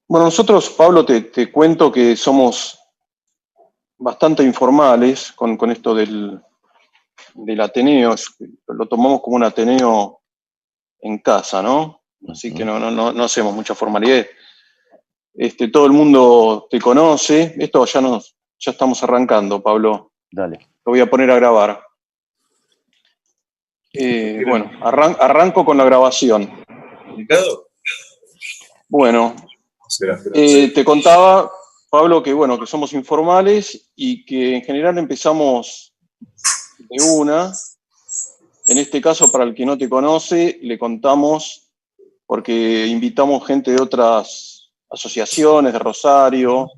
Bueno, nosotros, Pablo, te cuento que somos bastante informales con esto del Ateneo. Lo tomamos como un Ateneo en casa, ¿no? Así que Ujú. no hacemos mucha formalidad. Todo el mundo te conoce. Esto ya estamos arrancando, Pablo. Dale. Lo voy a poner a grabar. Bueno, arranco con la grabación. ¿Indicado? Bueno, Será. te contaba, Pablo, que bueno, que somos informales y que en general empezamos de una. En este caso, para el que no te conoce, le contamos porque invitamos gente de otras asociaciones, de Rosario,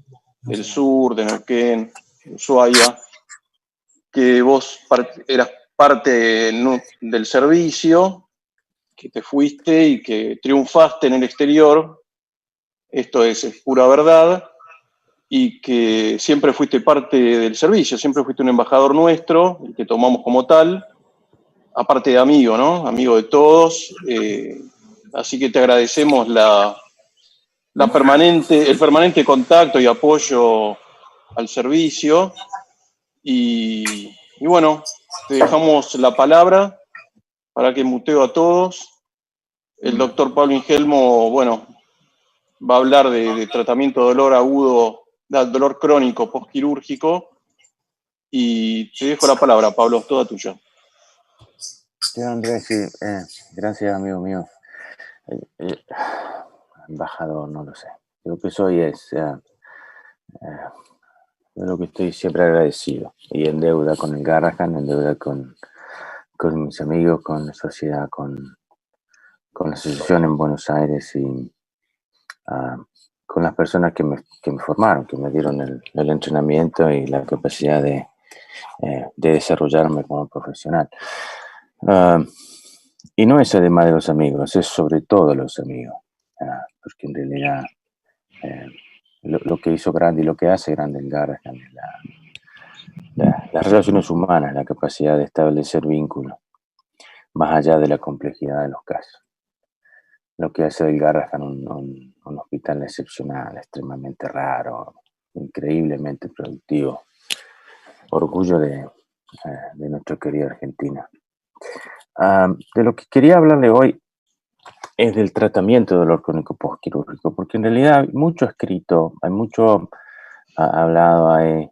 del sur, de Neuquén, de Ushuaia, que vos eras parte del servicio, que te fuiste y que triunfaste en el exterior. Esto es pura verdad. Y que siempre fuiste parte del servicio, siempre fuiste un embajador nuestro, el que tomamos como tal, aparte de amigo, ¿no? Amigo de todos. Así que te agradecemos el permanente contacto y apoyo al servicio. Y bueno, te dejamos la palabra para que muteo a todos. El doctor Pablo Ingelmo, bueno, va a hablar de tratamiento de dolor agudo, de dolor crónico postquirúrgico. Y te dejo la palabra, Pablo, toda tuya. Sí, Andrés, sí, gracias, amigo mío. Embajador, no lo sé. Lo que soy es de lo que estoy siempre agradecido y en deuda con el Garrahan, en deuda con mis amigos, con la sociedad, con la asociación en Buenos Aires y con las personas que me formaron, que me dieron el entrenamiento y la capacidad de desarrollarme como profesional. Y no es además de los amigos, es sobre todo los amigos, porque en realidad lo que hizo grande y lo que hace grande el Garrahan es las relaciones humanas, la capacidad de establecer vínculos, más allá de la complejidad de los casos. Lo que hace del Garrahan un hospital excepcional, extremadamente raro, increíblemente productivo. Orgullo de nuestra querida Argentina. De lo que quería hablarle hoy es del tratamiento de dolor crónico postquirúrgico, porque en realidad hay mucho escrito, hay mucho hablado, hay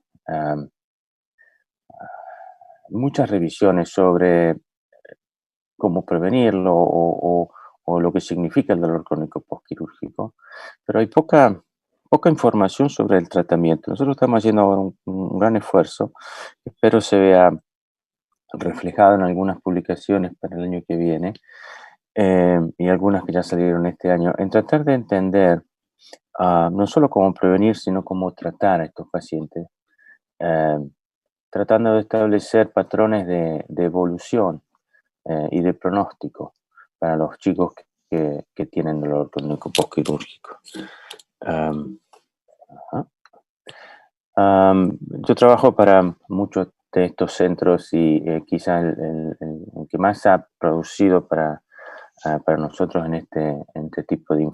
muchas revisiones sobre cómo prevenirlo o lo que significa el dolor crónico postquirúrgico, pero hay poca información sobre el tratamiento. Nosotros estamos haciendo ahora un gran esfuerzo, espero se vea reflejado en algunas publicaciones para el año que viene, y algunas que ya salieron este año, en tratar de entender no solo cómo prevenir, sino cómo tratar a estos pacientes, eh, tratando de establecer patrones de evolución y de pronóstico para los chicos que tienen dolor crónico postquirúrgico. Yo trabajo para muchos de estos centros y quizá el que más ha producido para nosotros en este tipo de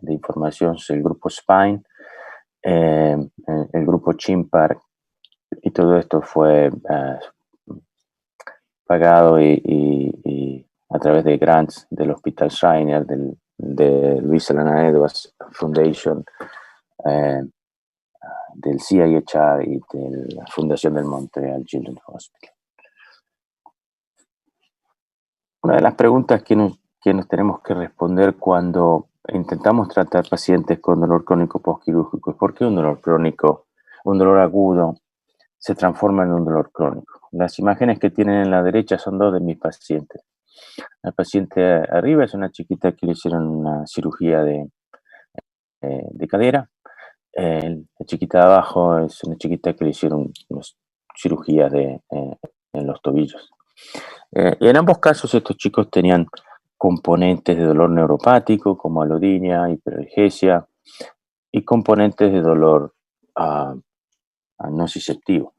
información es el grupo Spine, el grupo Chimpar, y todo esto fue pagado y a través de grants del Hospital Shiner, de Luis Alana Edwards Foundation, eh, del CIHR y de la Fundación del Montreal Children's Hospital. Una de las preguntas que nos tenemos que responder cuando intentamos tratar pacientes con dolor crónico postquirúrgico es por qué un dolor crónico, un dolor agudo, se transforma en un dolor crónico. Las imágenes que tienen en la derecha son dos de mis pacientes. La paciente arriba es una chiquita que le hicieron una cirugía de cadera. La chiquita de abajo es una chiquita que le hicieron una cirugía en los tobillos. Y en ambos casos estos chicos tenían componentes de dolor neuropático como alodinia, hiperalgesia y componentes de dolor nociceptivo.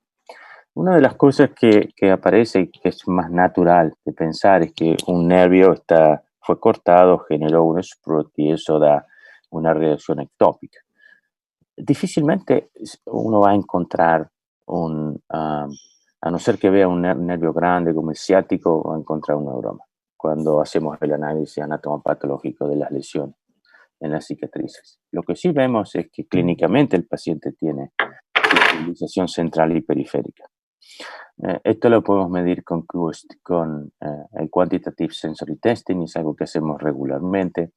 Una de las cosas que aparece y que es más natural de pensar es que un nervio fue cortado, generó un sprut y eso da una reacción ectópica. difícilmente uno va a encontrar a no ser que vea un nervio grande como el ciático, va a encontrar un neuroma cuando hacemos el análisis anatomopatológico de las lesiones en las cicatrices. Lo que sí vemos es que clínicamente el paciente tiene sensibilización central y periférica. Esto lo podemos medir con el Quantitative Sensory Testing, es algo que hacemos regularmente.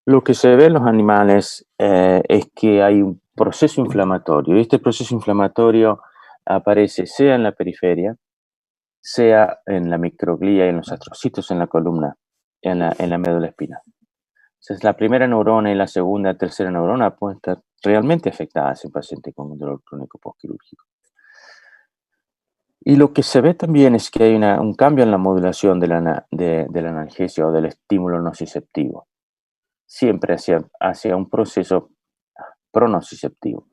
Lo que se ve en los animales es que hay un proceso inflamatorio, y este proceso inflamatorio aparece sea en la periferia, sea en la microglía y en los astrocitos en la columna, en la médula espinal. Entonces, la primera neurona y la segunda, tercera neurona pueden estar realmente afectadas en pacientes con un dolor crónico postquirúrgico. Y lo que se ve también es que hay un cambio en la modulación de la analgesia o del estímulo nociceptivo, siempre hacia un proceso pronociceptivo.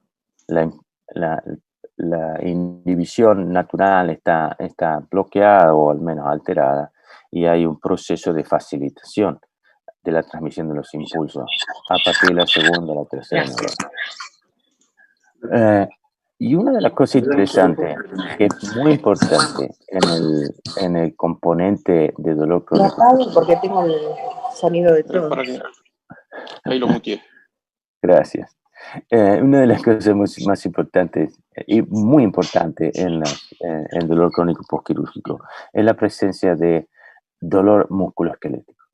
La inhibición natural está bloqueada o al menos alterada, y hay un proceso de facilitación de la transmisión de los impulsos a partir de la segunda o la tercera neurona. Y una de las cosas interesantes, que es muy importante en el componente de dolor crónico. Porque tengo el sonido de todo. Ahí lo muteé. Gracias. Una de las cosas más importantes y muy importante en el dolor crónico postquirúrgico es la presencia de dolor musculoesquelético.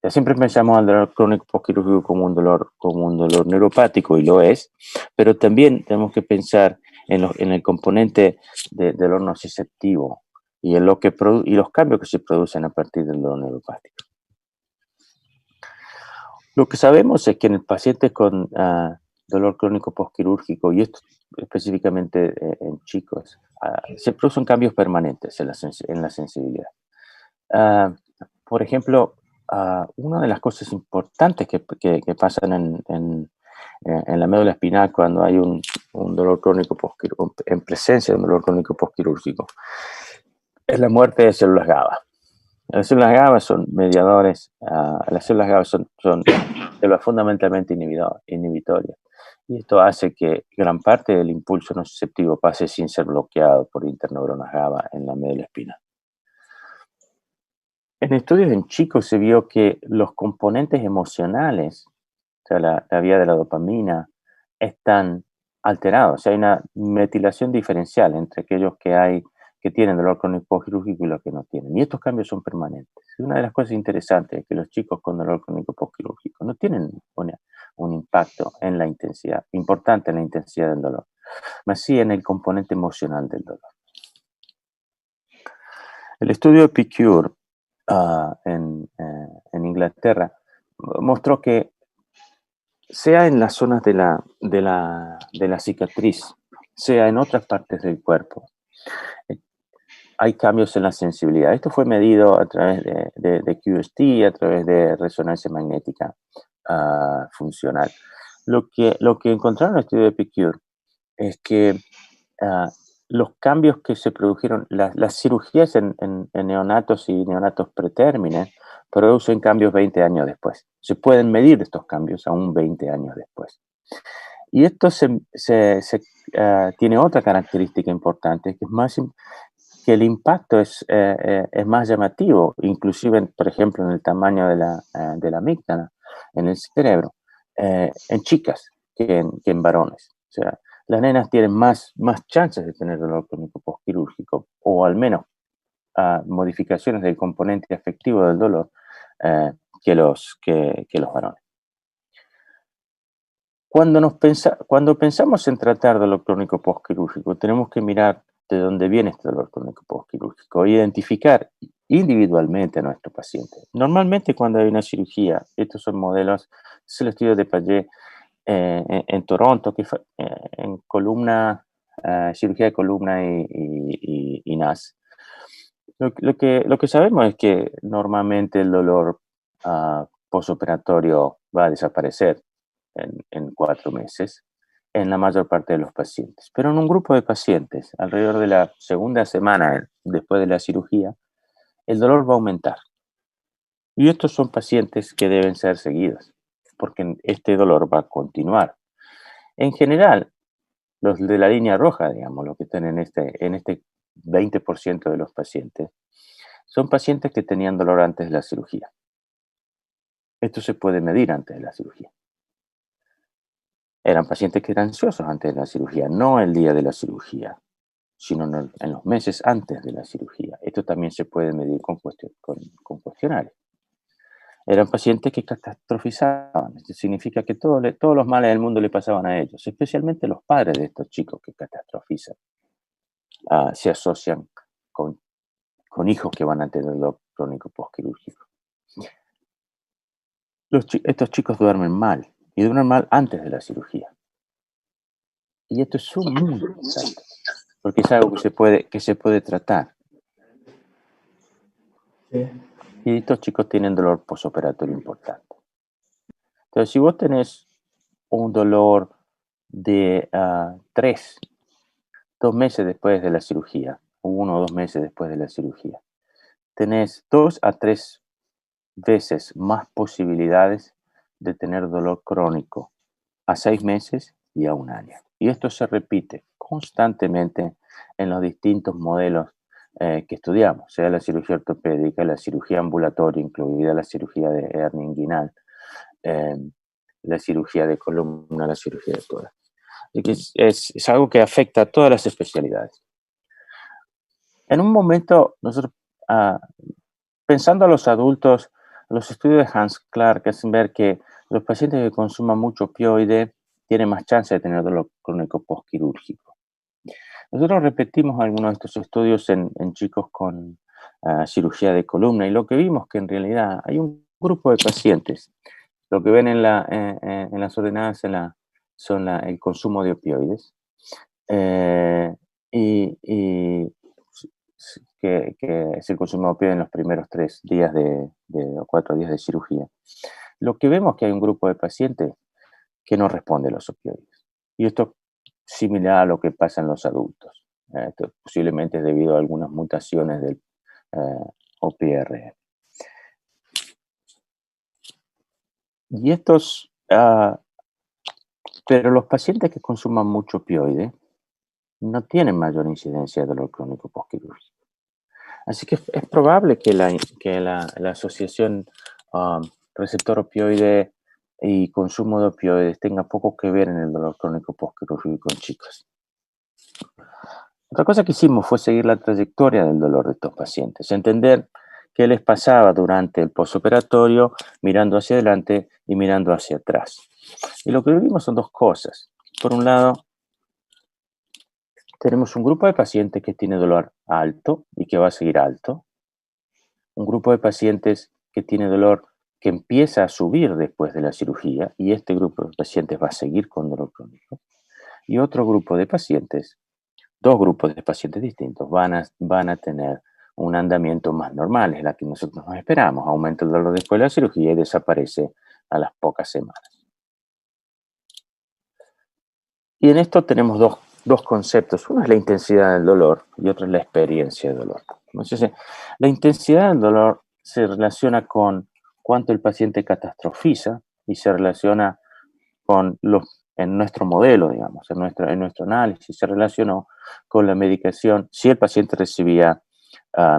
Ya siempre pensamos al dolor crónico postquirúrgico como un dolor neuropático, y lo es, pero también tenemos que pensar en el componente de dolor nociceptivo y en los cambios que se producen a partir del dolor neuropático. Lo que sabemos es que en el paciente con dolor crónico postquirúrgico, y esto específicamente en chicos, se producen cambios permanentes en la sensibilidad. Por ejemplo, una de las cosas importantes que pasan en la médula espinal cuando hay un dolor crónico en presencia de un dolor crónico postquirúrgico es la muerte de células GABA. Las células GABA son mediadores, las células GABA son células fundamentalmente inhibitorias, y esto hace que gran parte del impulso nociceptivo pase sin ser bloqueado por interneuronas GABA en la médula espinal. En estudios en chicos se vio que los componentes emocionales, o sea, la vía de la dopamina, están alterados. O sea, hay una metilación diferencial entre aquellos que tienen dolor crónico postquirúrgico y los que no tienen. Y estos cambios son permanentes. Y una de las cosas interesantes es que los chicos con dolor crónico postquirúrgico no tienen un impacto en la intensidad, importante en la intensidad del dolor, más sí en el componente emocional del dolor. El estudio de Epicure en Inglaterra mostró que sea en las zonas de la cicatriz, sea en otras partes del cuerpo, hay cambios en la sensibilidad. Esto fue medido a través de QST, a través de resonancia magnética funcional. Lo que encontraron en el estudio de Epicure es que los cambios que se produjeron, las cirugías en neonatos y neonatos pretérmines producen cambios 20 años después. Se pueden medir estos cambios aún 20 años después. Y esto tiene otra característica importante, que el impacto es más llamativo, inclusive, por ejemplo, en el tamaño de la amígdala, en el cerebro, en chicas que en varones. O sea, las nenas tienen más chances de tener dolor crónico postquirúrgico, o al menos modificaciones del componente afectivo del dolor que los varones. Cuando pensamos en tratar dolor crónico postquirúrgico, tenemos que mirar de dónde viene este dolor crónico postquirúrgico e identificar individualmente a nuestro paciente. Normalmente cuando hay una cirugía, estos son modelos, es el estudio de Payet en Toronto, que en columna, cirugía de columna y NAS. Lo que sabemos es que normalmente el dolor posoperatorio va a desaparecer en 4 meses en la mayor parte de los pacientes. Pero en un grupo de pacientes, alrededor de la segunda semana después de la cirugía, el dolor va a aumentar. Y estos son pacientes que deben ser seguidos, porque este dolor va a continuar. En general, los de la línea roja, digamos, los que están en este 20% de los pacientes, son pacientes que tenían dolor antes de la cirugía. Esto se puede medir antes de la cirugía. Eran pacientes que eran ansiosos antes de la cirugía, no el día de la cirugía, sino en los meses antes de la cirugía. Esto también se puede medir con cuestionarios. Eran pacientes que catastrofizaban. Esto significa que todos los males del mundo le pasaban a ellos, especialmente los padres de estos chicos que catastrofizan. Se asocian con hijos que van a tener dolor crónico postquirúrgico. Estos chicos duermen mal, y duermen mal antes de la cirugía. Y esto es muy interesante, porque es algo que se puede tratar. Y estos chicos tienen dolor posoperatorio importante. Entonces, si vos tenés un dolor de 2 meses después de la cirugía, o 1 o 2 meses después de la cirugía, tenés 2 a 3 veces más posibilidades de tener dolor crónico a 6 meses y a 1 año. Y esto se repite constantemente en los distintos modelos que estudiamos, sea la cirugía ortopédica, la cirugía ambulatoria, incluida la cirugía de hernia inguinal, la cirugía de columna, la cirugía de tórax. Es algo que afecta a todas las especialidades. En un momento, nosotros, pensando a los adultos, los estudios de Hans Clark hacen ver que los pacientes que consuman mucho opioide tienen más chance de tener dolor crónico postquirúrgico. Nosotros repetimos algunos de estos estudios en chicos con cirugía de columna, y lo que vimos es que en realidad hay un grupo de pacientes. Lo que ven en las ordenadas son el consumo de opioides, y que es el consumo de opioides en los primeros 3 días o 4 días de cirugía. Lo que vemos es que hay un grupo de pacientes que no responde a los opioides. Y esto es similar a lo que pasa en los adultos. Esto posiblemente es debido a algunas mutaciones del OPR. Y pero los pacientes que consuman mucho opioide no tienen mayor incidencia de dolor crónico postquirúrgico. Así que es probable que la asociación receptor opioide y consumo de opioides tenga poco que ver en el dolor crónico postquirúrgico en chicos. Otra cosa que hicimos fue seguir la trayectoria del dolor de estos pacientes, entender qué les pasaba durante el posoperatorio, mirando hacia adelante y mirando hacia atrás. Y lo que vimos son 2 cosas. Por un lado, tenemos un grupo de pacientes que tiene dolor alto y que va a seguir alto. Un grupo de pacientes que tiene dolor que empieza a subir después de la cirugía, y este grupo de pacientes va a seguir con dolor crónico. Y otro grupo de pacientes, 2 grupos de pacientes distintos, van a tener un andamiento más normal, es la que nosotros nos esperamos. Aumenta el dolor después de la cirugía y desaparece a las pocas semanas. Y en esto tenemos dos conceptos. Uno es la intensidad del dolor y otro es la experiencia del dolor. Entonces, la intensidad del dolor se relaciona con cuánto el paciente catastrofiza y se relaciona con en nuestro modelo, digamos, en nuestro análisis, se relacionó con la medicación, si el paciente recibía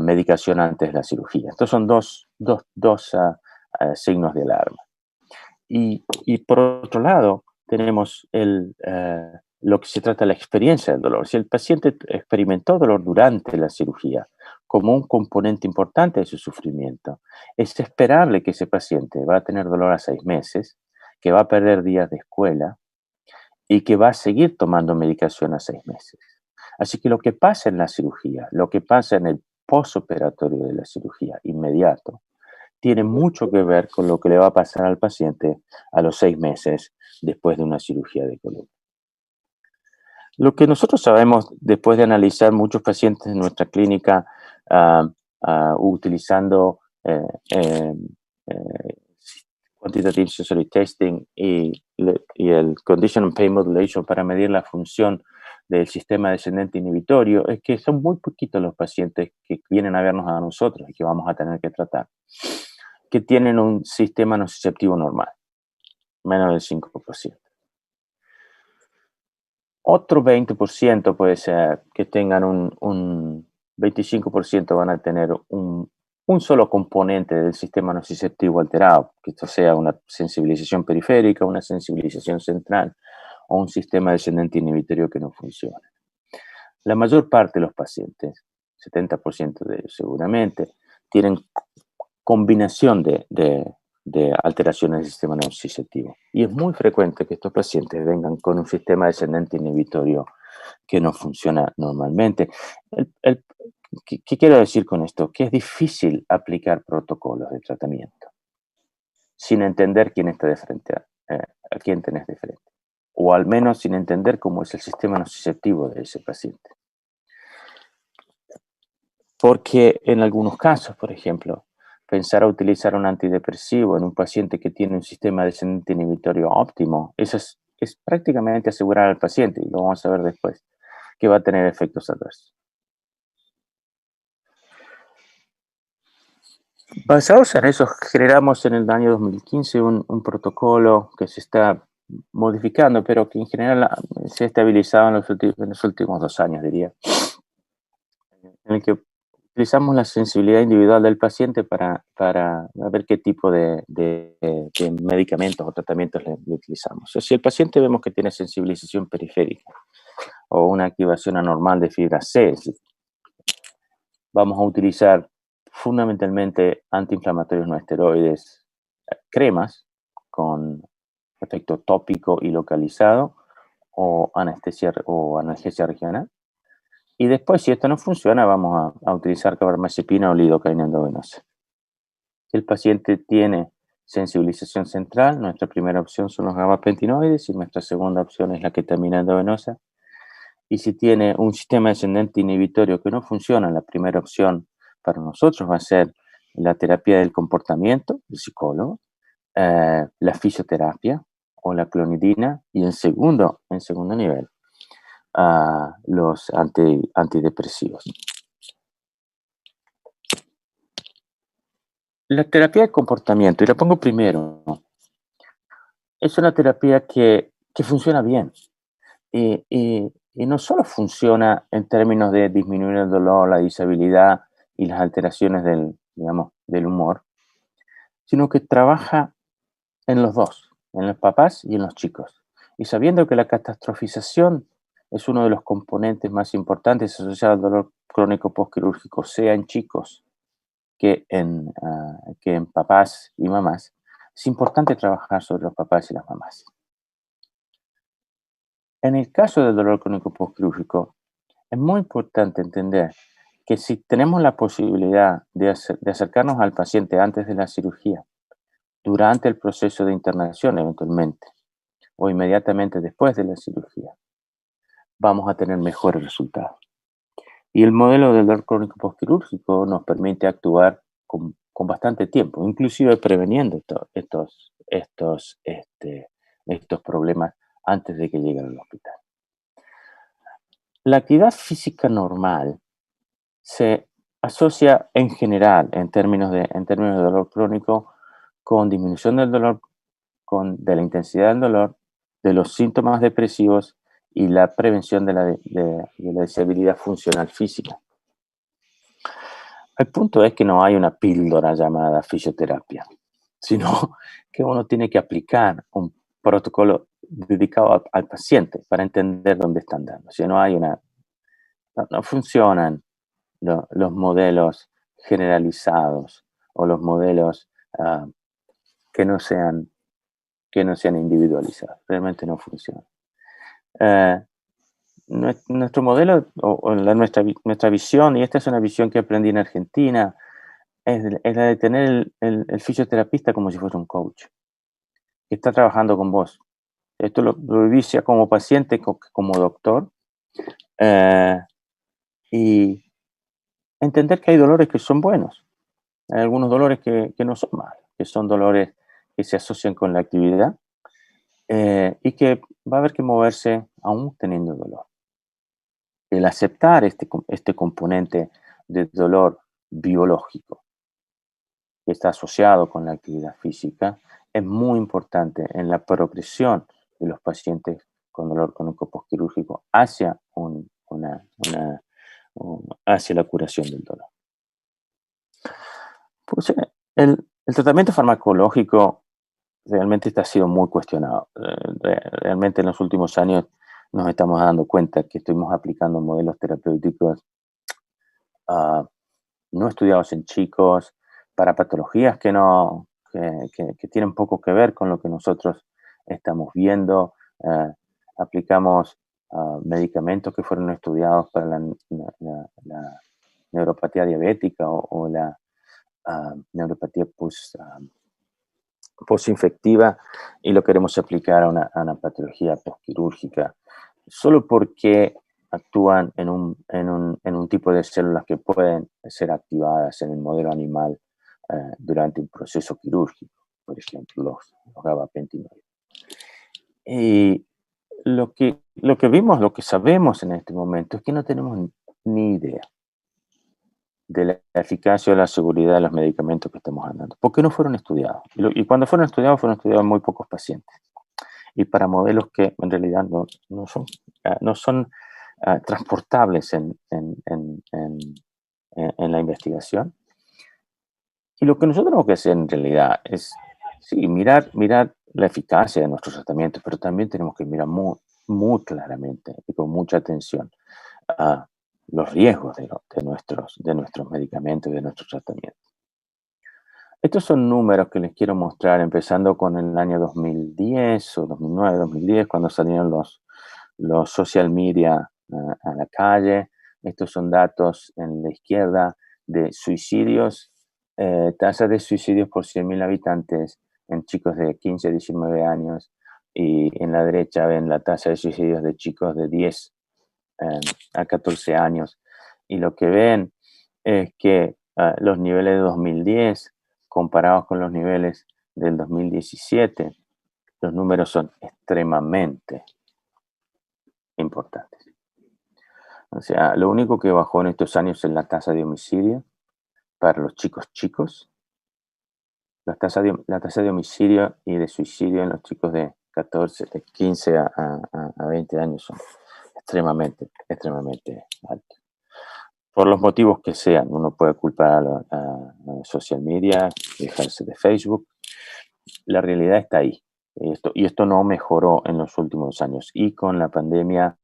medicación antes de la cirugía. Estos son dos signos de alarma. Y por otro lado, tenemos lo que se trata de la experiencia del dolor. Si el paciente experimentó dolor durante la cirugía como un componente importante de su sufrimiento, es esperable que ese paciente va a tener dolor a 6 meses, que va a perder días de escuela y que va a seguir tomando medicación a 6 meses. Así que lo que pasa en la cirugía, lo que pasa en el posoperatorio de la cirugía inmediato, tiene mucho que ver con lo que le va a pasar al paciente a los 6 meses después de una cirugía de columna. Lo que nosotros sabemos después de analizar muchos pacientes en nuestra clínica utilizando quantitative sensory testing y el condition and pain modulation para medir la función del sistema descendente inhibitorio, es que son muy poquitos los pacientes que vienen a vernos a nosotros y que vamos a tener que tratar, que tienen un sistema nociceptivo normal, menos del 5%. Otro 20% puede ser que tengan un 25% van a tener un solo componente del sistema nociceptivo alterado, que esto sea una sensibilización periférica, una sensibilización central o un sistema descendente inhibitorio que no funciona. La mayor parte de los pacientes, 70% de ellos seguramente, tienen combinación de alteraciones del sistema nociceptivo. Y es muy frecuente que estos pacientes vengan con un sistema descendente inhibitorio que no funciona normalmente. ¿Qué quiero decir con esto? Que es difícil aplicar protocolos de tratamiento sin entender quién está de frente, a quién tenés de frente. O al menos sin entender cómo es el sistema nociceptivo de ese paciente. Porque en algunos casos, por ejemplo, pensar a utilizar un antidepresivo en un paciente que tiene un sistema descendente inhibitorio óptimo, eso es prácticamente asegurar al paciente, y lo vamos a ver después, que va a tener efectos adversos. Basados en eso, generamos en el año 2015 un protocolo que se está modificando, pero que en general se ha estabilizado en los últimos 2 años, diría, en el que utilizamos la sensibilidad individual del paciente para ver qué tipo de medicamentos o tratamientos le utilizamos. O sea, si el paciente vemos que tiene sensibilización periférica o una activación anormal de fibra C, vamos a utilizar fundamentalmente antiinflamatorios no esteroides, cremas con efecto tópico y localizado o analgesia regional. Y después, si esto no funciona, vamos a utilizar carbamazepina o lidocaína endovenosa. Si el paciente tiene sensibilización central, nuestra primera opción son los gabapentinoides y nuestra segunda opción es la ketamina endovenosa. Y si tiene un sistema descendente inhibitorio que no funciona, la primera opción para nosotros va a ser la terapia del comportamiento, el psicólogo, la fisioterapia o la clonidina, y en segundo nivel, los antidepresivos. La terapia de comportamiento, y la pongo primero, es una terapia que funciona bien. Y no solo funciona en términos de disminuir el dolor, la disabilidad y las alteraciones del humor, sino que trabaja en los dos, en los papás y en los chicos. Y sabiendo que la catastrofización es uno de los componentes más importantes asociados al dolor crónico postquirúrgico, sea en chicos que en papás y mamás, es importante trabajar sobre los papás y las mamás. En el caso del dolor crónico postquirúrgico, es muy importante entender que si tenemos la posibilidad de acercarnos al paciente antes de la cirugía, durante el proceso de internación eventualmente, o inmediatamente después de la cirugía, vamos a tener mejores resultados. Y el modelo del dolor crónico postquirúrgico nos permite actuar con bastante tiempo, inclusive preveniendo estos problemas antes de que lleguen al hospital. La actividad física normal se asocia en general, en términos de dolor crónico, con disminución del dolor, de la intensidad del dolor, de los síntomas depresivos y la prevención de la disabilidad funcional física. El punto es que no hay una píldora llamada fisioterapia, sino que uno tiene que aplicar un protocolo dedicado al paciente para entender dónde están dando. Si no hay no funcionan los modelos generalizados o los modelos que no sean individualizados. Realmente no funciona. Nuestro modelo nuestra visión, y esta es una visión que aprendí en Argentina, es la de tener el fisioterapista como si fuera un coach que está trabajando con vos. Esto lo viví ya como paciente, como doctor, y entender que hay dolores que son buenos, hay algunos dolores que no son malos, que son dolores que se asocian con la actividad y que va a haber que moverse aún teniendo dolor. El aceptar este componente de dolor biológico que está asociado con la actividad física es muy importante en la progresión de los pacientes con dolor crónico postquirúrgico hacia, hacia la curación del dolor. Pues, el tratamiento farmacológico realmente ha sido muy cuestionado. Realmente en los últimos años nos estamos dando cuenta que estuvimos aplicando modelos terapéuticos no estudiados en chicos para patologías que tienen poco que ver con lo que nosotros estamos viendo. Aplicamos medicamentos que fueron estudiados para la neuropatía diabética o la neuropatía postinfectiva, y lo queremos aplicar a una patología postquirúrgica, solo porque actúan en un tipo de células que pueden ser activadas en el modelo animal durante un proceso quirúrgico, por ejemplo, los gabapentinoides. Y lo que vimos, lo que sabemos en este momento es que no tenemos ni idea de la eficacia o la seguridad de los medicamentos que estamos dando, porque no fueron estudiados. Y cuando fueron estudiados en muy pocos pacientes. Y para modelos que en realidad no son transportables en la investigación. Y lo que nosotros tenemos que hacer en realidad es, sí, mirar la eficacia de nuestros tratamientos, pero también tenemos que mirar muy claramente y con mucha atención los riesgos de nuestros medicamentos y de nuestros tratamientos. Estos son números que les quiero mostrar empezando con el año 2010 o 2009, 2010, cuando salieron los social media a la calle. Estos son datos en la izquierda de suicidios, tasas de suicidios por 100.000 habitantes en chicos de 15 a 19 años, y en la derecha ven la tasa de suicidios de chicos de 10 a 14 años. Y lo que ven es que los niveles de 2010 comparados con los niveles del 2017, los números son extremadamente importantes. O sea, lo único que bajó en estos años es la tasa de homicidio para los chicos. La tasa de homicidio y de suicidio en los chicos de 15 a 20 años son extremadamente altos. Por los motivos que sean, uno puede culpar a social media, dejarse de Facebook. La realidad está ahí. Y esto no mejoró en los últimos años. Y con la pandemia,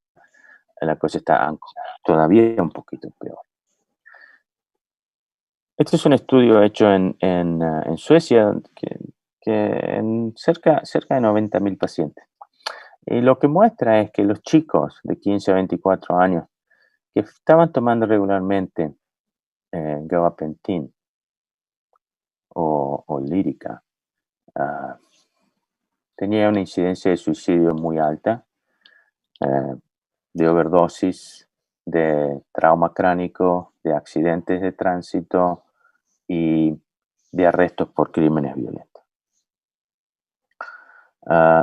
la cosa está todavía un poquito peor. Este es un estudio hecho en Suecia, que en cerca de 90.000 pacientes. Y lo que muestra es que los chicos de 15 a 24 años que estaban tomando regularmente gabapentin o lírica, tenía una incidencia de suicidio muy alta, de overdosis, de trauma cránico, de accidentes de tránsito y de arrestos por crímenes violentos.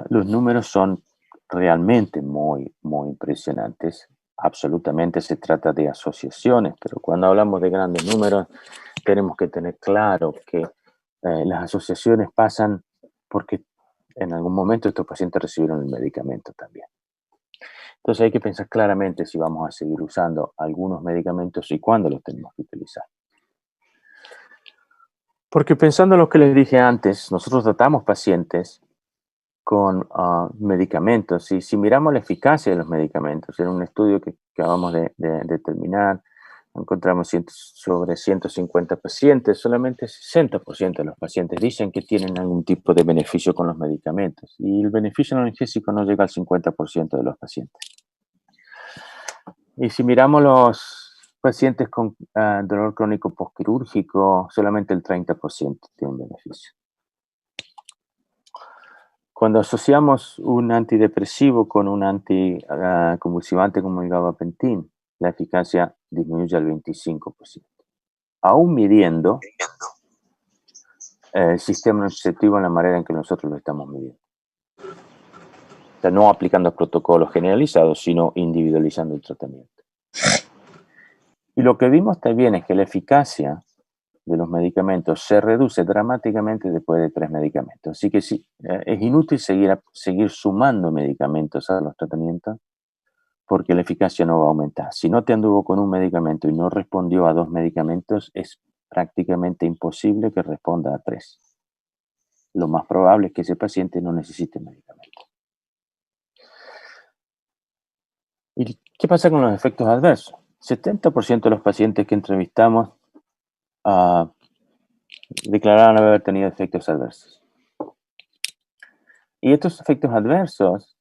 Los números son realmente muy impresionantes. Absolutamente se trata de asociaciones, pero cuando hablamos de grandes números tenemos que tener claro que las asociaciones pasan porque en algún momento estos pacientes recibieron el medicamento también. Entonces hay que pensar claramente si vamos a seguir usando algunos medicamentos y cuándo los tenemos que utilizar. Porque pensando en lo que les dije antes, nosotros tratamos pacientes con medicamentos, y si miramos la eficacia de los medicamentos, en un estudio que acabamos de terminar, encontramos sobre 150 pacientes, solamente 60% de los pacientes dicen que tienen algún tipo de beneficio con los medicamentos, y el beneficio analgésico no llega al 50% de los pacientes. Y si miramos los pacientes con dolor crónico postquirúrgico, solamente el 30% tienen beneficio. Cuando asociamos un antidepresivo con un anticonvulsivante como el gabapentin, la eficacia disminuye al 25%. Aún midiendo el sistema nociceptivo en la manera en que nosotros lo estamos midiendo. O sea, no aplicando protocolos generalizados, sino individualizando el tratamiento. Y lo que vimos también es que la eficacia de los medicamentos se reduce dramáticamente después de 3 medicamentos. Así que sí, es inútil seguir sumando medicamentos a los tratamientos porque la eficacia no va a aumentar. Si no te anduvo con un medicamento y no respondió a 2 medicamentos, es prácticamente imposible que responda a 3. Lo más probable es que ese paciente no necesite medicamento. ¿Y qué pasa con los efectos adversos? 70% de los pacientes que entrevistamos declararon haber tenido efectos adversos. Y estos efectos adversos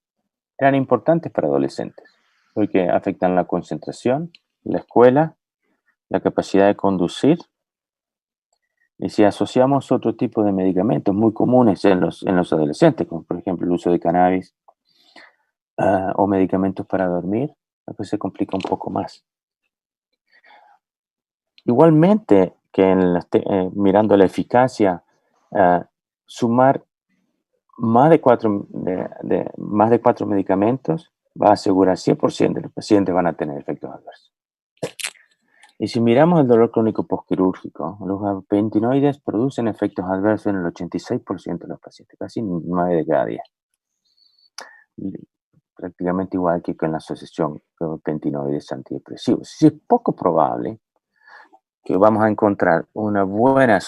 eran importantes para adolescentes, porque afectan la concentración, la escuela, la capacidad de conducir. Y si asociamos otro tipo de medicamentos muy comunes en los adolescentes, como por ejemplo el uso de cannabis o medicamentos para dormir, la cosa se complica un poco más. Igualmente, que mirando la eficacia, sumar más de 4 medicamentos va a asegurar 100% de los pacientes van a tener efectos adversos. Y si miramos el dolor crónico postquirúrgico, los gabapentinoides producen efectos adversos en el 86% de los pacientes, casi 9 de cada 10. Prácticamente igual que con la asociación gabapentinoides antidepresivos. Es poco probable que vamos a encontrar una buena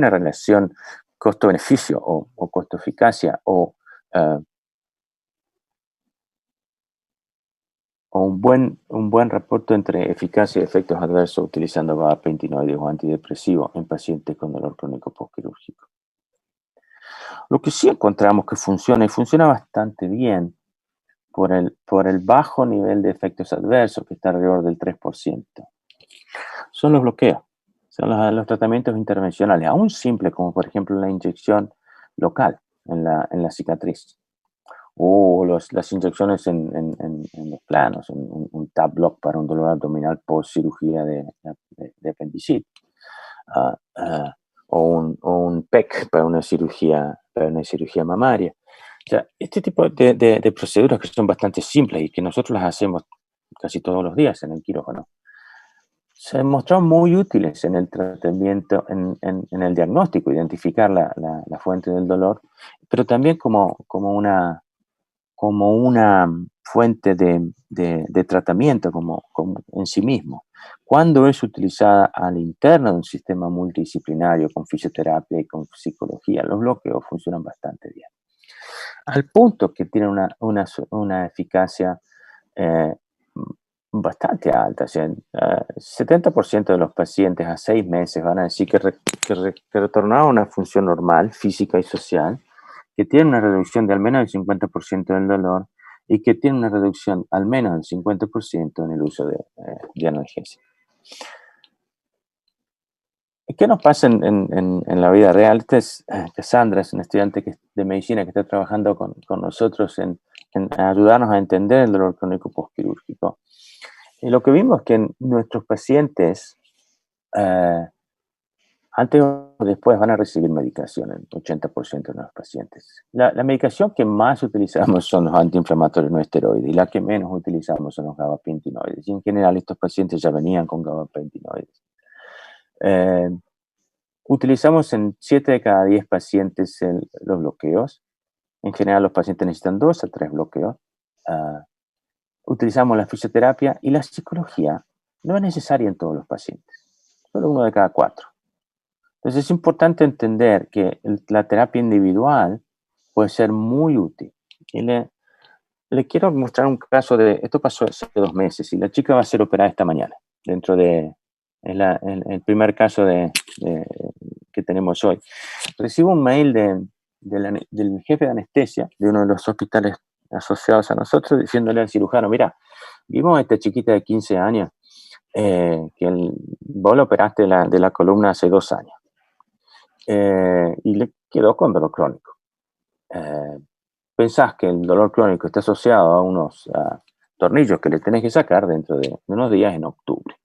relación costo-beneficio o costo-eficacia o un buen reporte entre eficacia y efectos adversos utilizando gabapentinoides o antidepresivos en pacientes con dolor crónico postquirúrgico. Lo que sí encontramos que funciona y funciona bastante bien por el bajo nivel de efectos adversos, que está alrededor del 3%, son los bloqueos, son los tratamientos intervencionales, aún simples como por ejemplo la inyección local en la cicatriz. O las inyecciones en los planos, un TAP block para un dolor abdominal post cirugía de apendicitis, o un PEC para una cirugía mamaria. O sea, este tipo de proceduras que son bastante simples y que nosotros las hacemos casi todos los días en el quirófano, se mostraron muy útiles en el tratamiento, en el diagnóstico, identificar la fuente del dolor, pero también como una fuente de tratamiento como en sí mismo. Cuando es utilizada al interno de un sistema multidisciplinario con fisioterapia y con psicología, los bloqueos funcionan bastante bien. Al punto que tienen una eficacia bastante alta. O sea, 70% de los pacientes a 6 meses van a decir que retornaron a una función normal, física y social, que tiene una reducción de al menos el 50% del dolor y que tiene una reducción al menos del 50% en el uso de analgésicos. ¿Qué nos pasa en la vida real? Cassandra es una estudiante de medicina que está trabajando con nosotros en ayudarnos a entender el dolor crónico postquirúrgico. Y lo que vimos es que nuestros pacientes antes o después van a recibir medicación en 80% de los pacientes. La medicación que más utilizamos son los antiinflamatorios no esteroides y la que menos utilizamos son los gabapentinoides. Y en general estos pacientes ya venían con gabapentinoides. Utilizamos en 7 de cada 10 pacientes los bloqueos. En general los pacientes necesitan 2 a 3 bloqueos. Utilizamos la fisioterapia y la psicología no es necesaria en todos los pacientes. Solo 1 de cada 4. Entonces es importante entender que la terapia individual puede ser muy útil. Y le quiero mostrar un caso esto pasó hace 2 meses y la chica va a ser operada esta mañana, dentro de el primer caso que tenemos hoy. Recibo un mail del jefe de anestesia de uno de los hospitales asociados a nosotros, diciéndole al cirujano: mira, vimos a esta chiquita de 15 años que vos la operaste de la columna hace 2 años. Y le quedó con dolor crónico. Pensás que el dolor crónico está asociado a unos tornillos que le tenés que sacar dentro de unos días en octubre.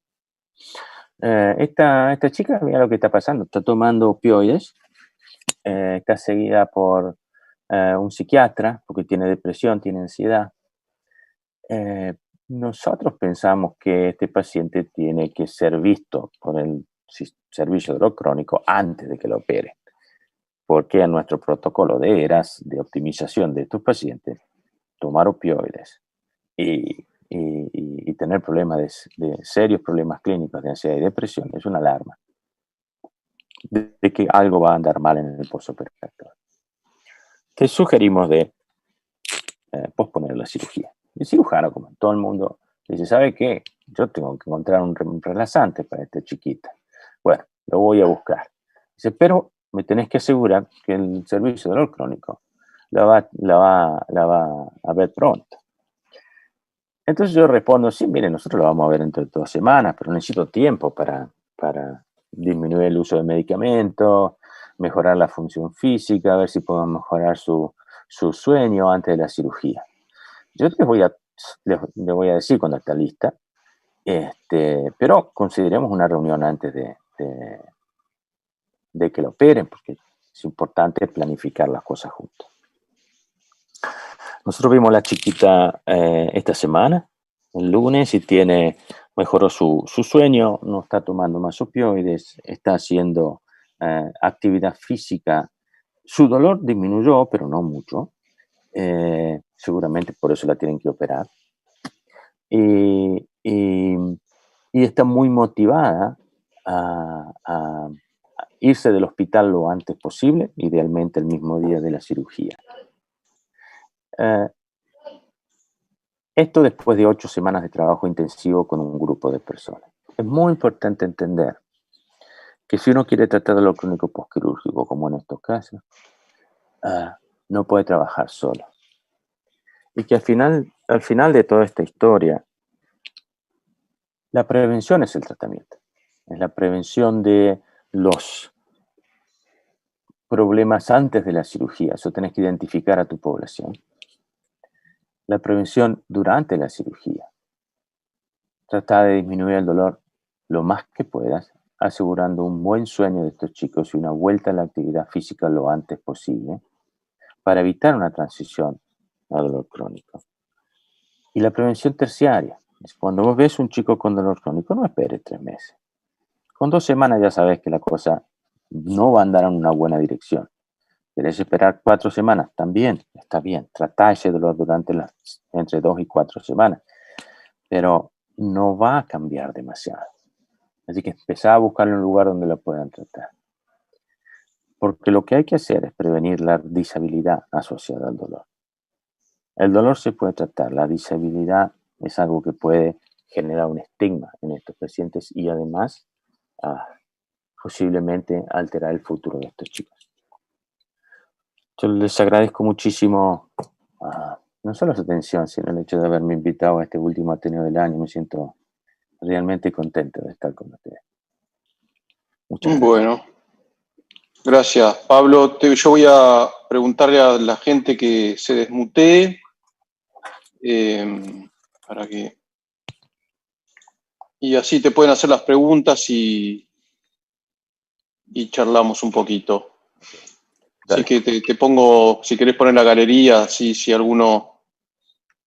Esta chica, mira lo que está pasando, está tomando opioides, está seguida por un psiquiatra porque tiene depresión, tiene ansiedad. Nosotros pensamos que este paciente tiene que ser visto por el servicio de dolor crónico antes de que lo opere. Porque en nuestro protocolo de ERAS, de optimización de estos pacientes, tomar opioides y tener problemas de serios problemas clínicos de ansiedad y depresión es una alarma de que algo va a andar mal en el postoperatorio. Te sugerimos de posponer la cirugía. El cirujano, como todo el mundo, dice, ¿sabe qué? Yo tengo que encontrar un relaxante para esta chiquita. Bueno, lo voy a buscar. Dice, pero me tenés que asegurar que el servicio de dolor crónico la va a ver pronto. Entonces yo respondo, sí, mire, nosotros lo vamos a ver dentro de 2 semanas, pero necesito tiempo para disminuir el uso de medicamentos, mejorar la función física, a ver si podemos mejorar su sueño antes de la cirugía. Yo les voy a decir cuando está lista, pero consideremos una reunión antes de que lo operen, porque es importante planificar las cosas juntos. Nosotros vimos a la chiquita esta semana, el lunes, y mejoró su sueño, no está tomando más opioides, está haciendo actividad física. Su dolor disminuyó, pero no mucho. Seguramente por eso la tienen que operar. Y está muy motivada a irse del hospital lo antes posible, idealmente el mismo día de la cirugía. Esto después de 8 semanas de trabajo intensivo con un grupo de personas. Es muy importante entender que si uno quiere tratar dolor crónico postquirúrgico, como en estos casos, no puede trabajar solo. Y que al final de toda esta historia, la prevención es el tratamiento. Es la prevención de los problemas antes de la cirugía. Eso tenés que identificar a tu población. La prevención durante la cirugía. Trata de disminuir el dolor lo más que puedas, asegurando un buen sueño de estos chicos y una vuelta a la actividad física lo antes posible para evitar una transición a dolor crónico. Y la prevención terciaria. Es cuando vos ves un chico con dolor crónico, no esperes 3 meses. Con 2 semanas ya sabes que la cosa no va a andar en una buena dirección. ¿Querés esperar 4 semanas? También está bien. Trata ese dolor entre 2 y 4 semanas. Pero no va a cambiar demasiado. Así que empezá a buscarle un lugar donde lo puedan tratar. Porque lo que hay que hacer es prevenir la disabilidad asociada al dolor. El dolor se puede tratar. La disabilidad es algo que puede generar un estigma en estos pacientes y además posiblemente alterar el futuro de estos chicos. Yo les agradezco muchísimo no solo su atención, sino el hecho de haberme invitado a este último Ateneo del año. Me siento realmente contento de estar con ustedes. Muchas gracias. Bueno, gracias, Pablo. Yo voy a preguntarle a la gente que se desmutee para que... Y así te pueden hacer las preguntas y charlamos un poquito. Dale. Así que te pongo, si querés poner la galería, así si alguno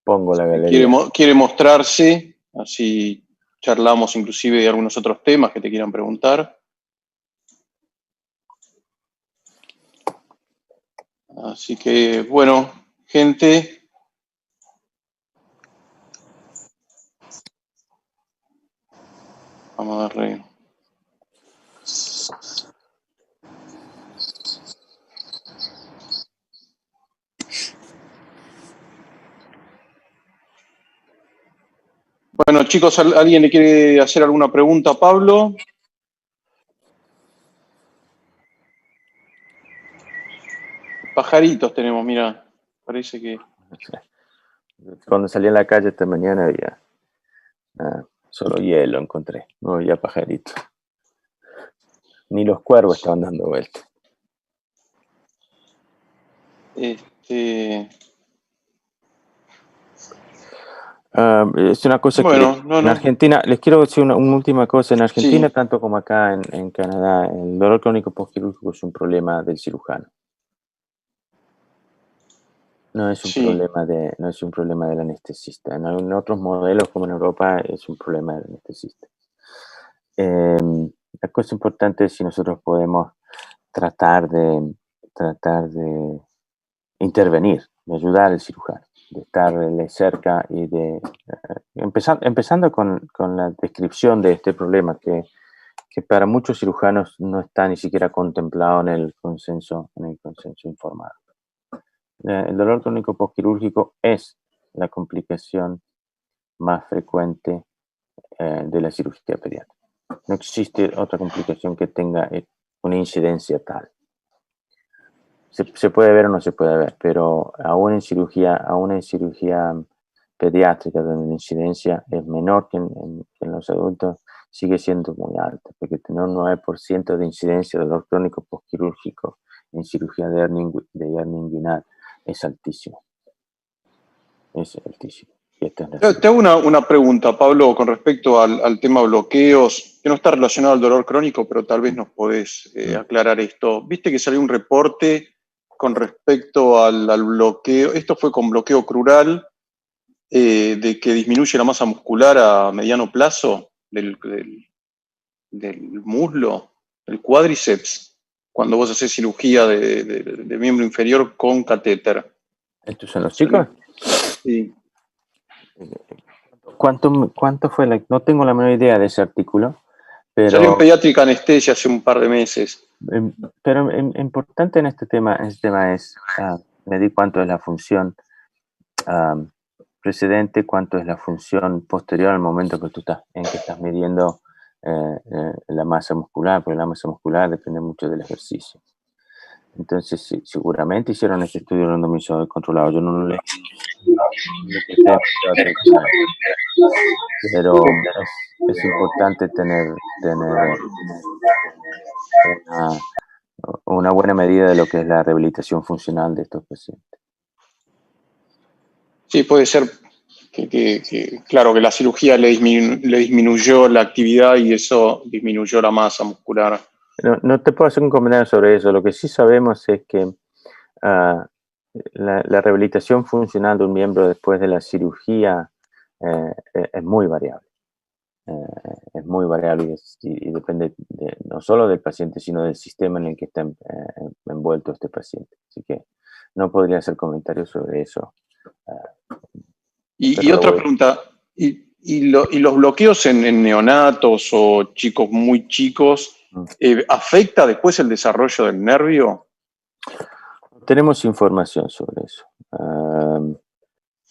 Pongo la galería. quiere mostrarse, así charlamos inclusive de algunos otros temas que te quieran preguntar. Así que, bueno, gente. Vamos a darle. Bueno, chicos, ¿alguien le quiere hacer alguna pregunta a Pablo? Pajaritos tenemos, mira. Parece que... Cuando salí a la calle esta mañana había solo hielo encontré, no había pajaritos. Ni los cuervos estaban dando vueltas. Es una cosa bueno, que en Argentina, les quiero decir una última cosa, en Argentina, sí. tanto como acá en Canadá, el dolor crónico postquirúrgico es un problema del cirujano. No es un problema del anestesista. En otros modelos, como en Europa, es un problema del anestesista. la cosa importante es si nosotros podemos tratar de intervenir, de ayudar al cirujano, de estarle cerca y de empezando con la descripción de este problema que para muchos cirujanos no está ni siquiera contemplado en el consenso informado. El dolor crónico postquirúrgico es la complicación más frecuente de la cirugía pediátrica. No existe otra complicación que tenga una incidencia tal. Se puede ver o no se puede ver, pero aún en cirugía pediátrica, donde la incidencia es menor que en los adultos, sigue siendo muy alta, porque tener un 9% de incidencia de dolor crónico postquirúrgico en cirugía de hernia inguinal es altísimo. Es altísimo. Y esta es Te hago una pregunta, Pablo, con respecto al tema bloqueos, que no está relacionado al dolor crónico, pero tal vez nos podés aclarar esto. Viste que salió un reporte con respecto al bloqueo, esto fue con bloqueo crural, de que disminuye la masa muscular a mediano plazo del muslo, el cuádriceps, cuando vos haces cirugía de miembro inferior con catéter. ¿Estos son los chicos? Sí. ¿Cuánto fue? No tengo la menor idea de ese artículo, pero... Salió en Pediátrica Anestesia hace un par de meses. Pero importante en este tema es medir cuánto es la función precedente, cuánto es la función posterior al momento que estás midiendo la masa muscular, porque la masa muscular depende mucho del ejercicio. Entonces, sí, seguramente hicieron este estudio randomizado y controlado. Yo no lo leí, pero es importante tener una buena medida de lo que es la rehabilitación funcional de estos pacientes. Sí, puede ser claro, que la cirugía le disminuyó la actividad y eso disminuyó la masa muscular. No te puedo hacer un comentario sobre eso. Lo que sí sabemos es que la rehabilitación funcional de un miembro después de la cirugía es muy variable. Es muy variable y depende no solo del paciente, sino del sistema en el que está envuelto este paciente. Así que no podría hacer comentarios sobre eso. Y otra pregunta, ¿y los bloqueos en neonatos o chicos muy chicos, afecta después el desarrollo del nervio? Tenemos información sobre eso.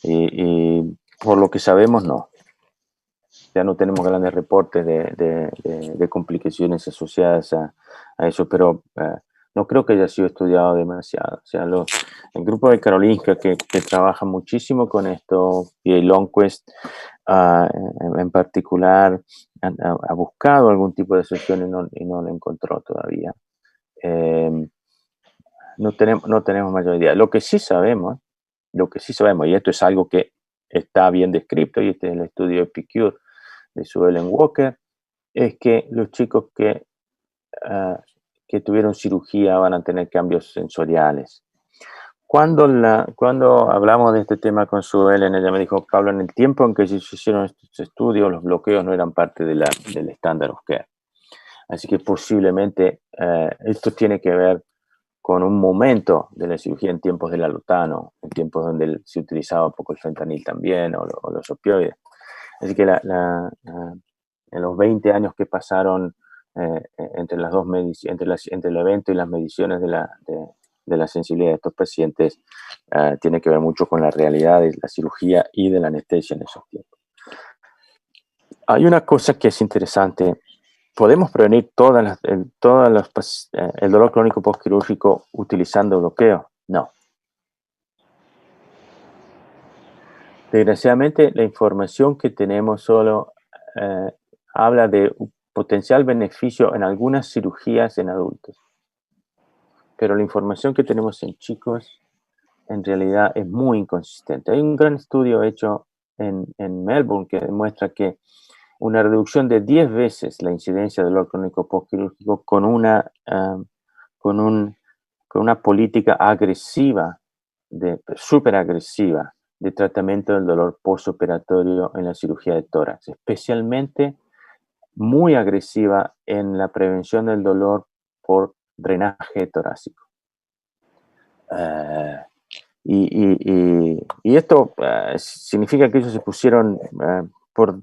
Y por lo que sabemos, no. Ya no tenemos grandes reportes de complicaciones asociadas a eso, pero no creo que haya sido estudiado demasiado. O sea, el grupo de Karolinska que trabaja muchísimo con esto, y Longquest en particular, ha buscado algún tipo de sesión y no lo encontró todavía. No tenemos mayor idea. Lo que sí sabemos, y esto es algo que está bien descrito, y este es el estudio de PICURE de Suelen Walker, es que los chicos que tuvieron cirugía van a tener cambios sensoriales. Cuando hablamos de este tema con Suelen, ella me dijo, Pablo, en el tiempo en que se hicieron estos estudios, los bloqueos no eran parte del estándar of care. Así que posiblemente esto tiene que ver con un momento de la cirugía en tiempos del alotano, en tiempos donde se utilizaba poco el fentanil también, o los opioides. Así que en los 20 años que pasaron entre las dos entre el evento y las mediciones de la sensibilidad de estos pacientes, tiene que ver mucho con la realidad de la cirugía y de la anestesia en esos tiempos. Hay una cosa que es interesante. ¿Podemos prevenir el dolor crónico postquirúrgico utilizando bloqueo? No. Desgraciadamente, la información que tenemos solo habla de un potencial beneficio en algunas cirugías en adultos. Pero la información que tenemos en chicos, en realidad, es muy inconsistente. Hay un gran estudio hecho en Melbourne que demuestra que una reducción de 10 veces la incidencia de dolor crónico postquirúrgico con una política agresiva, súper agresiva, de tratamiento del dolor postoperatorio en la cirugía de tórax, especialmente muy agresiva en la prevención del dolor por drenaje torácico. Y esto significa que ellos se pusieron por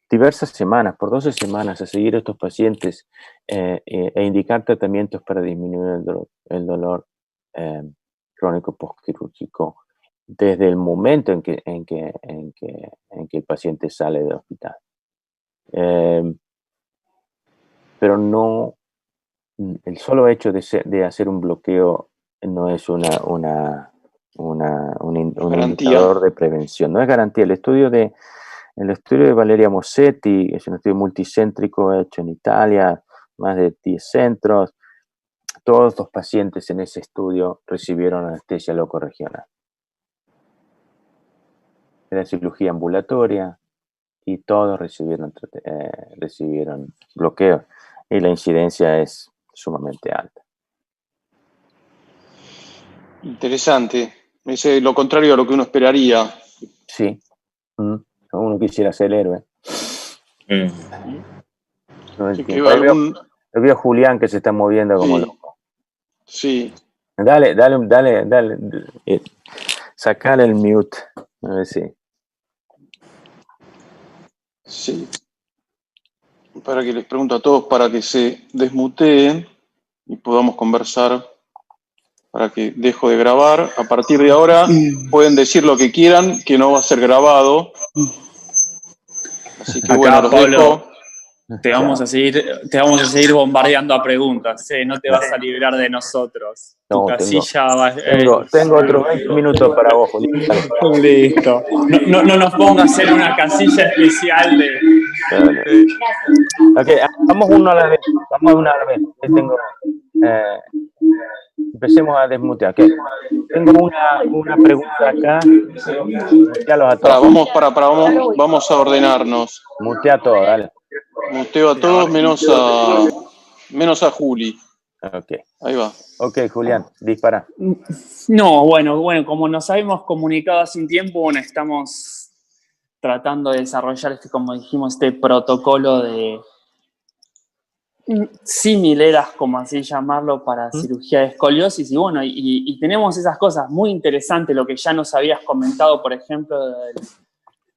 diversas semanas, por 12 semanas, a seguir a estos pacientes e indicar tratamientos para disminuir el dolor crónico postquirúrgico desde el momento en que el paciente sale del hospital. Pero no, el solo hecho de hacer un bloqueo no es un indicador de prevención, no es garantía. El estudio de Valeria Mossetti es un estudio multicéntrico hecho en Italia, más de 10 centros. Todos los pacientes en ese estudio recibieron anestesia locorregional. Era cirugía ambulatoria y todos recibieron bloqueo. Y la incidencia es sumamente alta. Interesante. Es lo contrario a lo que uno esperaría. Sí. Uno quisiera ser el héroe. No entiendo. Lo veo a Julián que se está moviendo como loco. Sí. Dale. Sacale el mute. A ver si. Sí. Para que les pregunto a todos para que se desmuteen y podamos conversar. Para que dejo de grabar. A partir de ahora pueden decir lo que quieran, que no va a ser grabado. Así que acá, bueno, los Pablo, dejo. te vamos a seguir bombardeando a preguntas. No te vas a librar de nosotros. Tu casilla tengo otros 20 minutos para vos, Julián. Listo. No nos pongas en una casilla especial de... Ok, vamos una a la vez. Empecemos a desmutear. Okay. Tengo una pregunta acá. Vamos a ordenarnos. Mutea todo, dale. Muteo a todos menos a Juli. Ok. Ahí va. Ok, Julián, dispara. No, bueno, como nos habíamos comunicado hace un tiempo, estamos tratando de desarrollar como dijimos, este protocolo de simileras, como así llamarlo, para cirugía de escoliosis. Y bueno, y tenemos esas cosas muy interesantes, lo que ya nos habías comentado, por ejemplo, de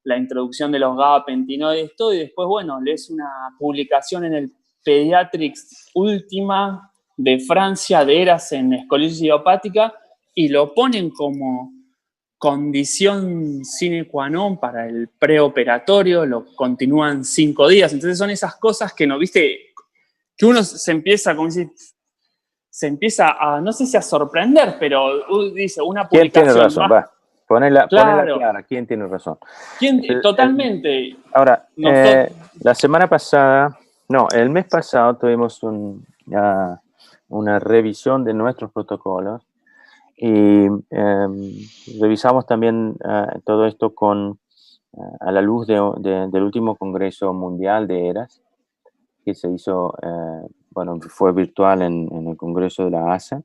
la introducción de los gabapentinoides, todo, y después, bueno, lees una publicación en el Pediatrics última de Francia de ERAS en escoliosis idiopática y lo ponen como condición sine qua non para el preoperatorio, lo continúan 5 días. Entonces son esas cosas que no, viste, que uno se empieza, como decir, se empieza a, no sé si a sorprender, pero dice, una publicación. ¿Quién tiene razón? Más, va. Ponela claro. clara. ¿Quién tiene razón? Totalmente. Ahora, la semana pasada, el mes pasado tuvimos una revisión de nuestros protocolos y revisamos también todo esto a la luz del último Congreso Mundial de ERAS, que se hizo, fue virtual en el Congreso de la ASA.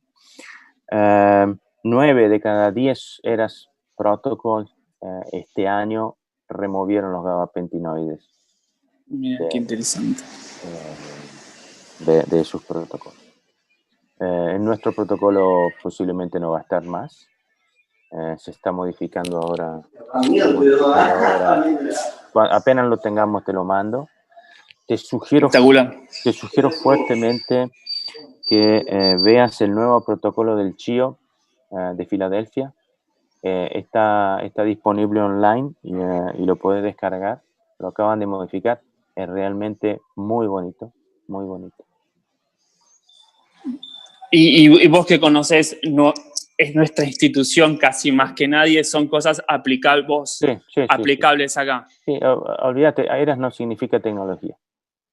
9 de cada 10 ERAS protocolos este año removieron los gabapentinoides. Mira, qué interesante. De sus protocolos. En nuestro protocolo posiblemente no va a estar más. Se está modificando ahora. Apenas lo tengamos, te lo mando. Te sugiero fuertemente que veas el nuevo protocolo del CHIO de Filadelfia. Está disponible online y lo puedes descargar. Lo acaban de modificar. Es realmente muy bonito, muy bonito. Y vos que conocés, es nuestra institución casi más que nadie, son cosas aplicables acá. Sí, olvídate, ERAS no significa tecnología.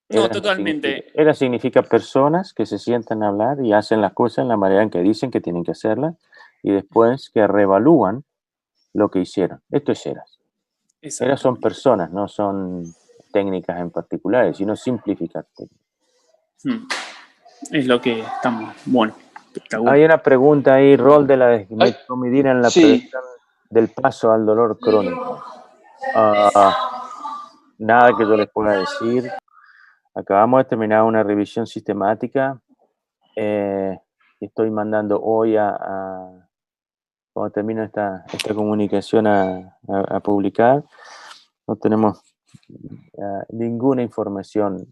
No, totalmente. ERAS significa personas que se sientan a hablar y hacen las cosas en la manera en que dicen que tienen que hacerlas y después que reevalúan lo que hicieron. Esto es ERAS. ERAS son personas, no son técnicas en particulares, sino simplificar técnicas. Es lo que estamos, bueno. Hay una pregunta ahí, rol de la desmetromidina en la prevención del paso al dolor crónico. Nada que yo les pueda decir. acabamos de terminar una revisión sistemática. Estoy mandando hoy cuando termino esta comunicación a publicar. No tenemos ninguna información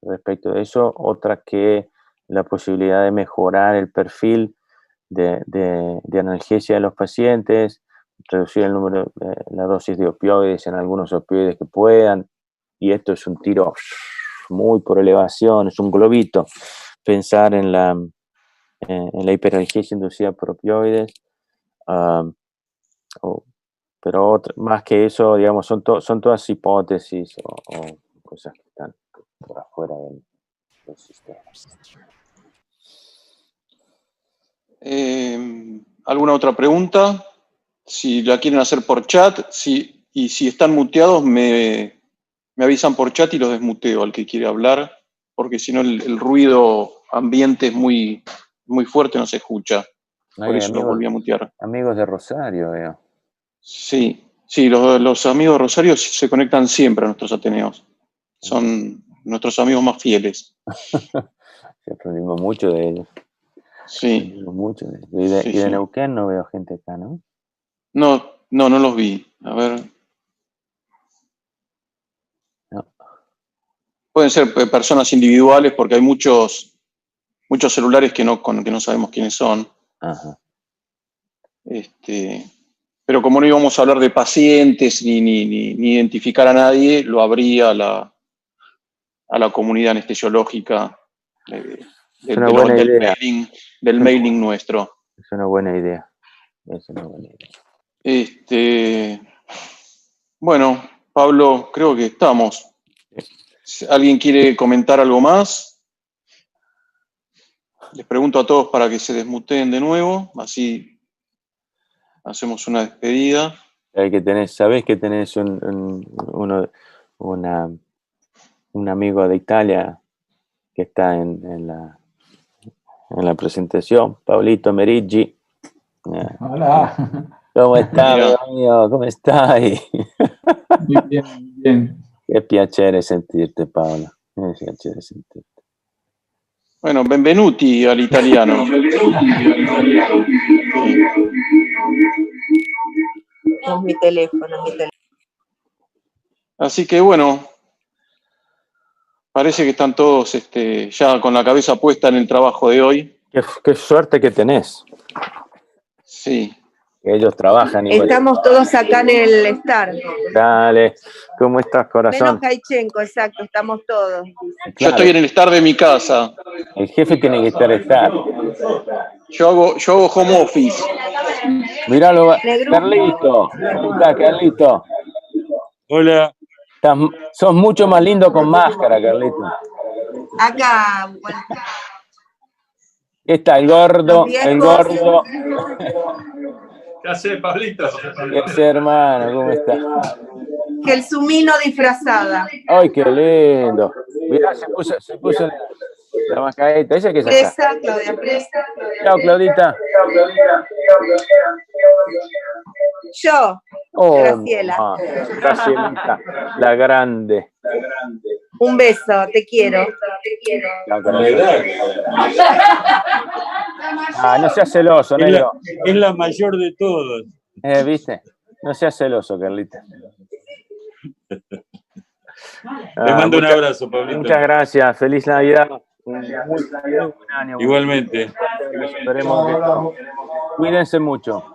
respecto de eso, otra que la posibilidad de mejorar el perfil de analgesia de los pacientes, reducir el número, la dosis de opioides en algunos opioides que puedan, y esto es un tiro muy por elevación, es un globito, pensar en la hiperalgesia inducida por opioides, pero más que eso, digamos, son todas hipótesis o cosas que están por afuera del sistema. ¿Alguna otra pregunta? Si la quieren hacer por chat, y si están muteados, me avisan por chat y los desmuteo al que quiere hablar, porque si no el ruido ambiente es muy, muy fuerte, no se escucha. Por eso los volví a mutear. Amigos de Rosario, veo. Sí, los amigos de Rosario se conectan siempre a nuestros Ateneos. Son nuestros amigos más fieles. Aprendimos mucho de ellos. Sí. Mucho. Y de Neuquén no veo gente acá, ¿no? No los vi. A ver. No. Pueden ser personas individuales porque hay muchos celulares que no sabemos quiénes son. Ajá. Pero como no íbamos a hablar de pacientes ni identificar a nadie, lo abría a la comunidad anestesiológica del mailing nuestro. Es una buena idea. Bueno, Pablo, creo que estamos. ¿Alguien quiere comentar algo más? Les pregunto a todos para que se desmuteen de nuevo, así hacemos una despedida. ¿Sabés que tenés un amigo de Italia que está en la presentación? Pablito Meriggi. Hola. ¿Cómo estás, amigo? ¿Cómo estás? Muy bien, muy bien. Qué piacere sentirte, Paolo. Qué piacere sentirte. Bueno, benvenuti all'italiano. Es mi teléfono, Así que bueno, parece que están todos ya con la cabeza puesta en el trabajo de hoy. Qué suerte que tenés. Sí. Que ellos trabajan igual. Estamos todos acá en el Star. Dale, ¿cómo estás, corazón? Menos Jaichenko, exacto, estamos todos. Claro. Yo estoy en el Star de mi casa. El jefe tiene que estar. Yo hago home office. Míralo, Carlito. ¿Cómo estás, Carlito? Hola. Sos mucho más lindo con máscara, Carlito. Acá, bueno. Está el gordo. ¿Qué haces, Pablito? ¿Qué haces, hermano? ¿Cómo estás? Que el sumino disfrazada. Ay, qué lindo. Mirá, se puso la mascarita. ¿Ella qué es acá? Presa, Claudia, presa. Chao, Claudita. Yo, Graciela. Gracielita, la grande. Un beso, te quiero. No seas celoso, negro. Es la mayor de todos. ¿Viste? No seas celoso, Carlita. Le mando un abrazo, Pablito. Muchas gracias. Feliz Navidad. Muy buen año. Igualmente. Esperemos que... Cuídense mucho.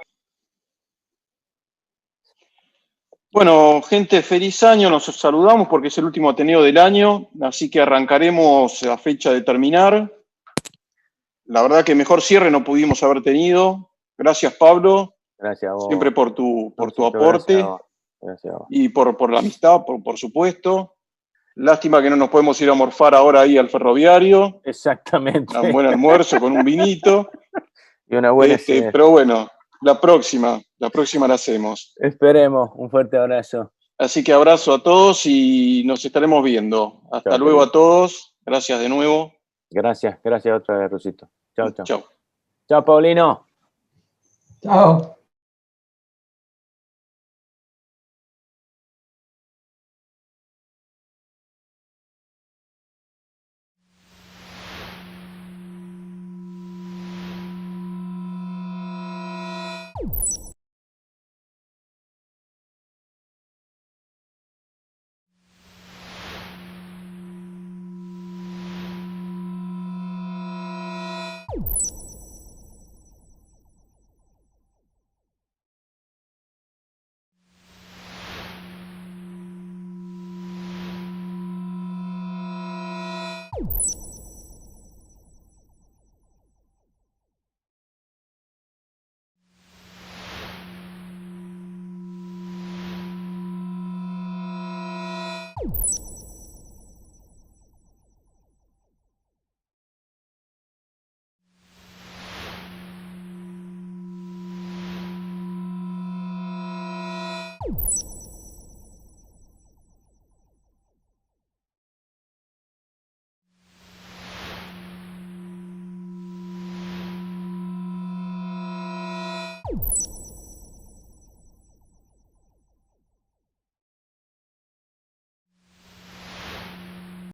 Bueno, gente, feliz año. Nos saludamos porque es el último Ateneo del año, así que arrancaremos a fecha de terminar. La verdad que mejor cierre no pudimos haber tenido. Gracias, Pablo. Gracias a vos. Siempre por tu aporte. Gracias a vos. Y por la amistad, por supuesto. Lástima que no nos podemos ir a morfar ahora ahí al ferroviario. Exactamente. Un buen almuerzo con un vinito. Y una buena pero bueno, la próxima la hacemos. Esperemos. Un fuerte abrazo. Así que abrazo a todos y nos estaremos viendo. Hasta luego a todos. Gracias de nuevo. Gracias otra vez, Rosito. Chao. Chao. Chao, Paulino. Chao.